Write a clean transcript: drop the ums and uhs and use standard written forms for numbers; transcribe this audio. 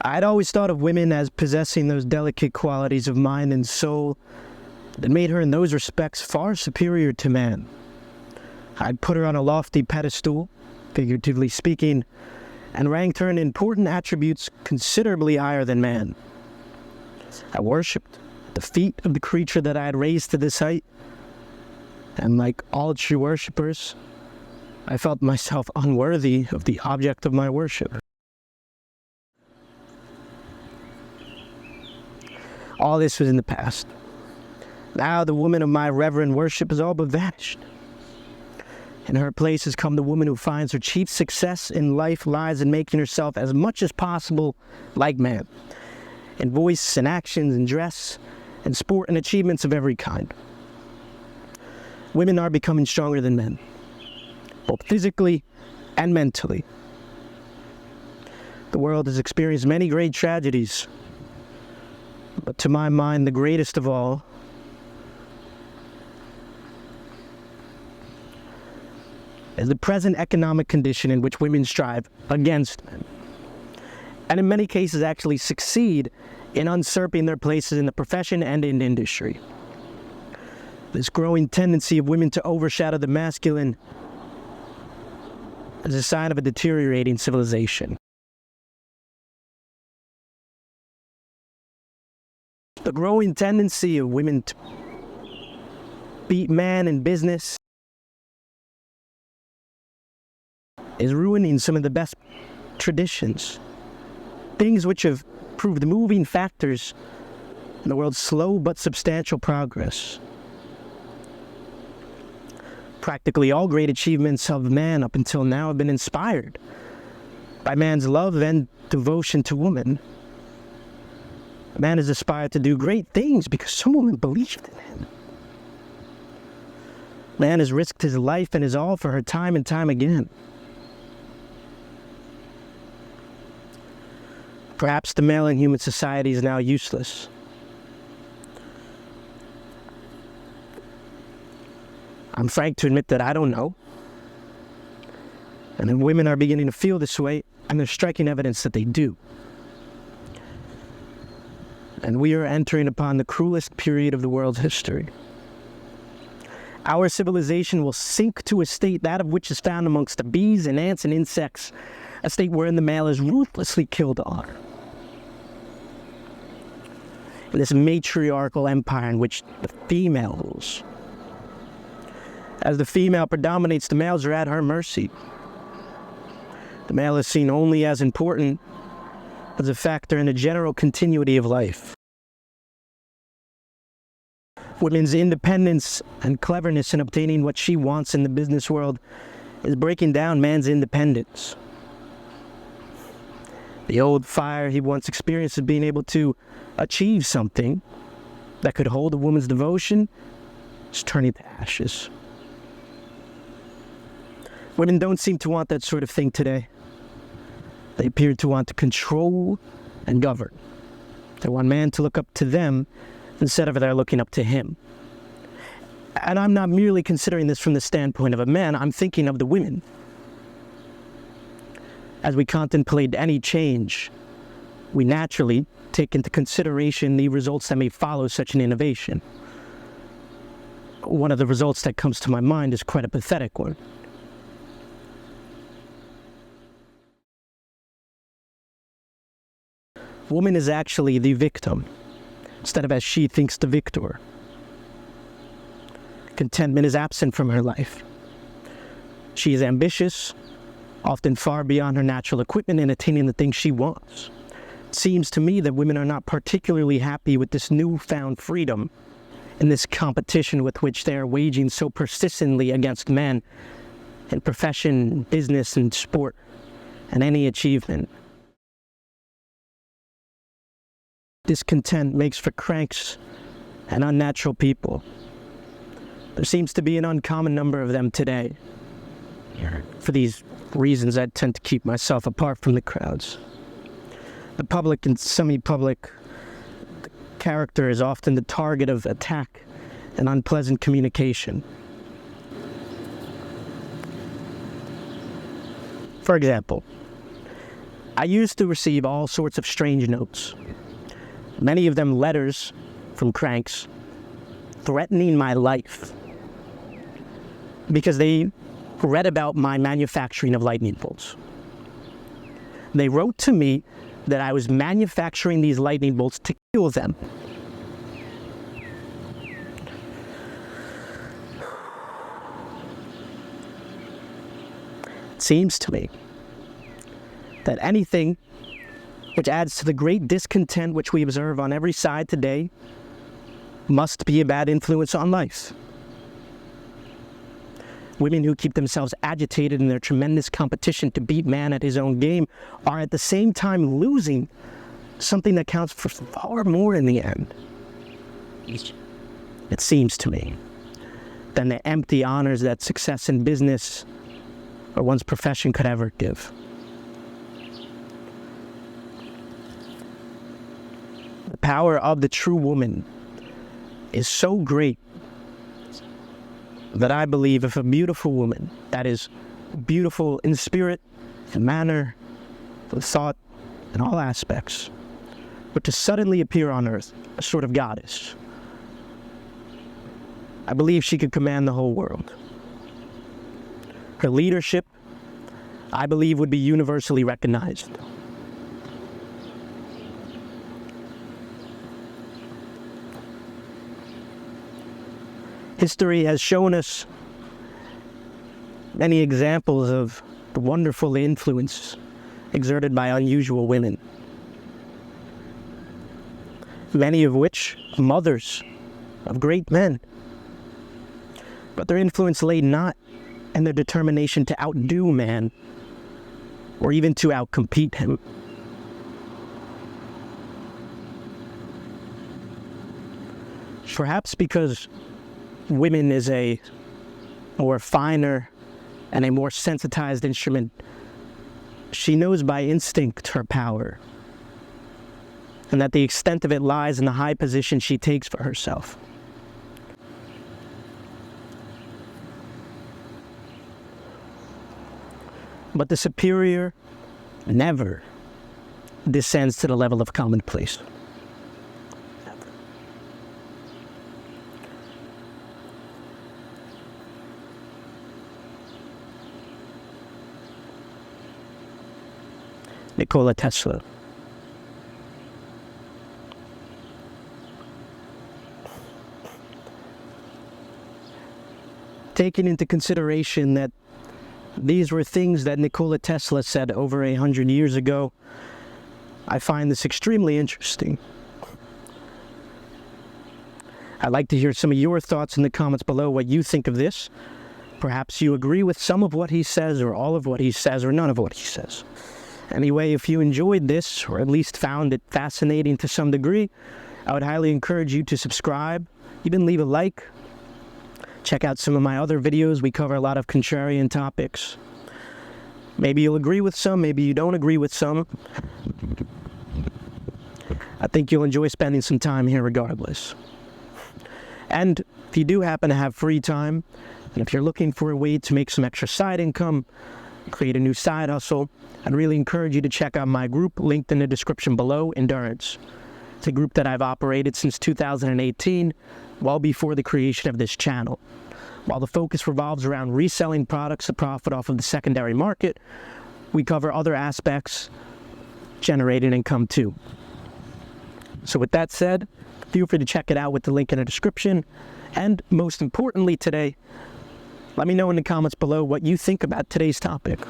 I'd always thought of women as possessing those delicate qualities of mind and soul that made her in those respects far superior to man. I'd put her on a lofty pedestal, figuratively speaking, and ranked her in important attributes considerably higher than man. I worshipped at the feet of the creature that I had raised to this height, and like all true worshippers, I felt myself unworthy of the object of my worship. All this was in the past. Now the woman of my reverent worship has all but vanished. In her place has come the woman who finds her chief success in life lies in making herself as much as possible like man, in voice and actions and dress and sport and achievements of every kind. Women are becoming stronger than men, both physically and mentally. The world has experienced many great tragedies, but to my mind, the greatest of all is the present economic condition in which women strive against men, and in many cases actually succeed in usurping their places in the profession and in industry. This growing tendency of women to overshadow the masculine is a sign of a deteriorating civilization. The growing tendency of women to beat man in business is ruining some of the best traditions, things which have proved moving factors in the world's slow but substantial progress. Practically all great achievements of man up until now have been inspired by man's love and devotion to woman. Man has aspired to do great things because some woman believed in him. Man has risked his life and his all for her time and time again. Perhaps the male in human society is now useless. I'm frank to admit that I don't know. And then women are beginning to feel this way, and there's striking evidence that they do. And we are entering upon the cruelest period of the world's history. Our civilization will sink to a state that of which is found amongst the bees and ants and insects, a state wherein the male is ruthlessly killed to honor. In this matriarchal empire in which the female rules. As the female predominates, the males are at her mercy. The male is seen only as important as a factor in the general continuity of life. Women's independence and cleverness in obtaining what she wants in the business world is breaking down man's independence. The old fire he once experienced of being able to achieve something that could hold a woman's devotion is turning to ashes. Women don't seem to want that sort of thing today. They appear to want to control and govern. They want man to look up to them instead of their looking up to him. And I'm not merely considering this from the standpoint of a man, I'm thinking of the women. As we contemplate any change, we naturally take into consideration the results that may follow such an innovation. One of the results that comes to my mind is quite a pathetic one. Woman is actually the victim, instead of as she thinks the victor. Contentment is absent from her life. She is ambitious, often far beyond her natural equipment in attaining the things she wants. It seems to me that women are not particularly happy with this newfound freedom in this competition with which they are waging so persistently against men in profession, business, and sport, and any achievement. Discontent makes for cranks and unnatural people. There seems to be an uncommon number of them today. For these reasons, I tend to keep myself apart from the crowds. The public and semi-public character is often the target of attack and unpleasant communication. For example, I used to receive all sorts of strange notes, many of them letters from cranks threatening my life because they read about my manufacturing of lightning bolts. They wrote to me that I was manufacturing these lightning bolts to kill them. It seems to me that anything which adds to the great discontent which we observe on every side today must be a bad influence on life. Women who keep themselves agitated in their tremendous competition to beat man at his own game are at the same time losing something that counts for far more in the end, it seems to me, than the empty honors that success in business or one's profession could ever give. The power of the true woman is so great that I believe if a beautiful woman, that is beautiful in spirit, in manner, in thought, in all aspects, but to suddenly appear on earth, a sort of goddess, I believe she could command the whole world. Her leadership, I believe, would be universally recognized. History has shown us many examples of the wonderful influence exerted by unusual women, many of which mothers of great men. But their influence lay not in their determination to outdo man or even to outcompete him. Perhaps because women is a more finer and a more sensitized instrument, she knows by instinct her power, and that the extent of it lies in the high position she takes for herself. But the superior never descends to the level of commonplace. Nikola Tesla. Taking into consideration that these were things that Nikola Tesla said over 100 years ago, I find this extremely interesting. I'd like to hear some of your thoughts in the comments below, what you think of this. Perhaps you agree with some of what he says, or all of what he says, or none of what he says. Anyway, if you enjoyed this, or at least found it fascinating to some degree, I would highly encourage you to subscribe, even leave a like. Check out some of my other videos. We cover a lot of contrarian topics. Maybe you'll agree with some, maybe you don't agree with some. I think you'll enjoy spending some time here regardless. And if you do happen to have free time, and if you're looking for a way to make some extra side income, create a new side hustle, I'd really encourage you to check out my group linked in the description below, Endurance. It's a group that I've operated since 2018, well before the creation of this channel. While the focus revolves around reselling products to profit off of the secondary market, we cover other aspects, generating income too. So with that said, feel free to check it out with the link in the description. And most importantly today, let me know in the comments below what you think about today's topic.